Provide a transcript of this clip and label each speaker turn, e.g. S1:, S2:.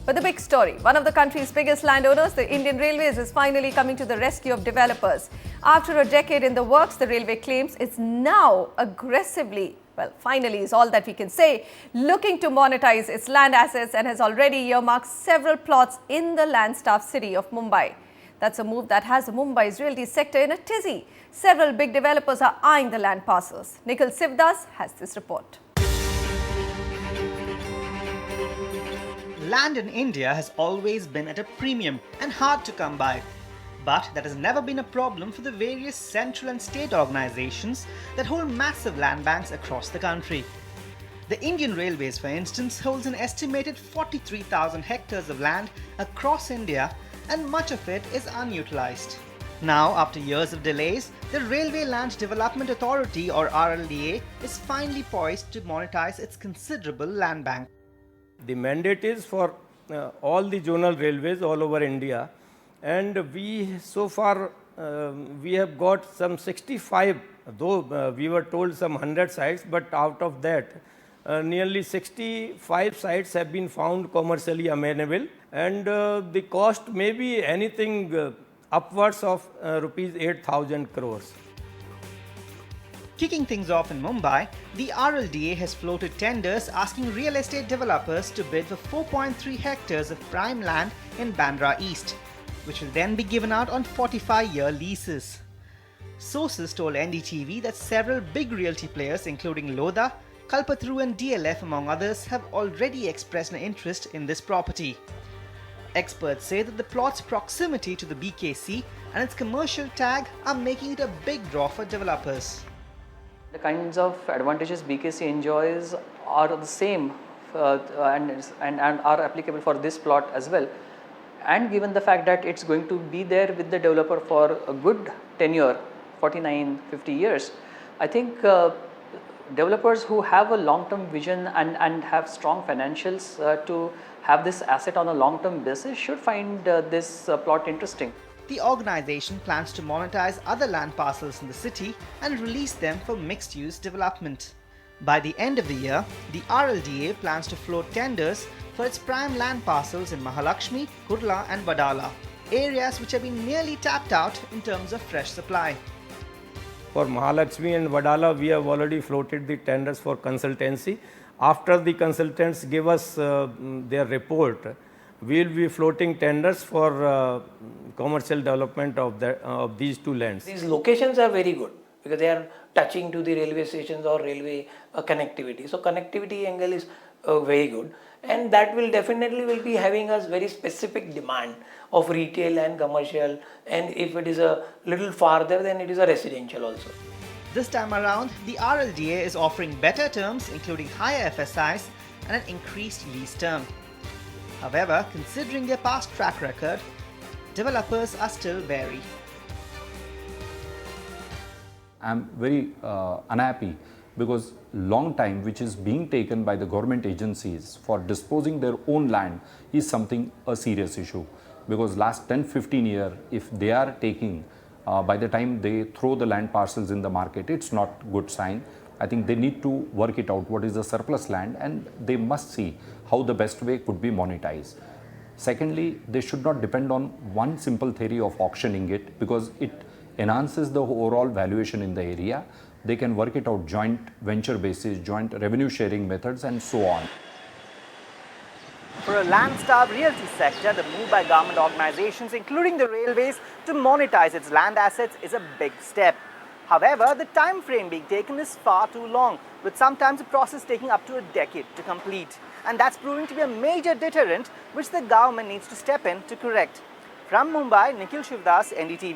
S1: But the big story, one of the country's biggest landowners, the Indian Railways, is finally coming to the rescue of developers. After a decade in the works, the railway claims it's now aggressively, finally is all that we can say, looking to monetize its land assets and has already earmarked several plots in the land-starved city of Mumbai. That's a move that has Mumbai's realty sector in a tizzy. Several big developers are eyeing the land parcels. Nikhil Sivdas has this report.
S2: Land in India has always been at a premium and hard to come by. But that has never been a problem for the various central and state organizations that hold massive land banks across the country. The Indian Railways, for instance, holds an estimated 43,000 hectares of land across India, and much of it is unutilized. Now, after years of delays, the Railway Land Development Authority, or RLDA, is finally poised to monetize its considerable land bank.
S3: The mandate is for all the zonal railways all over India, and we so far we have got some 65, though we were told some 100 sites, but out of that nearly 65 sites have been found commercially amenable, and the cost may be anything upwards of rupees 8,000 crores.
S2: Kicking things off in Mumbai, the RLDA has floated tenders asking real estate developers to bid for 4.3 hectares of prime land in Bandra East, which will then be given out on 45-year leases. Sources told NDTV that several big realty players including Lodha, Kalpataru and DLF among others have already expressed an interest in this property. Experts say that the plot's proximity to the BKC and its commercial tag are making it a big draw for developers.
S4: The kinds of advantages BKC enjoys are the same and are applicable for this plot as well. And given the fact that it's going to be there with the developer for a good tenure, 49, 50 years, I think developers who have a long-term vision and have strong financials to have this asset on a long-term basis should find this plot interesting.
S2: The organization plans to monetize other land parcels in the city and release them for mixed-use development. By the end of the year, the RLDA plans to float tenders for its prime land parcels in Mahalakshmi, Kurla and Wadala, areas which have been nearly tapped out in terms of fresh supply.
S3: For Mahalakshmi and Wadala, we have already floated the tenders for consultancy. After the consultants give us their report, we will be floating tenders for commercial development of these two lands.
S5: These locations are very good because they are touching to the railway stations or railway connectivity. So connectivity angle is very good, and that will definitely be having us very specific demand of retail and commercial, and if it is a little farther, then it is a residential also.
S2: This time around, the RLDA is offering better terms including higher FSIs and an increased lease term. However, considering their past track record, developers are still wary.
S6: I'm very unhappy because long time which is being taken by the government agencies for disposing their own land is something a serious issue, because last 10-15 years if they are taking by the time they throw the land parcels in the market, it's not good sign. I think they need to work it out what is the surplus land, and they must see how the best way could be monetized. Secondly, they should not depend on one simple theory of auctioning it, because it enhances the overall valuation in the area. They can work it out joint venture basis, joint revenue sharing methods and so on.
S2: For a land-starved realty sector, the move by government organizations, including the railways, to monetize its land assets is a big step. However, the time frame being taken is far too long, with sometimes the process taking up to a decade to complete. And that's proving to be a major deterrent which the government needs to step in to correct. From Mumbai, Nikhil Sivdas, NDTV.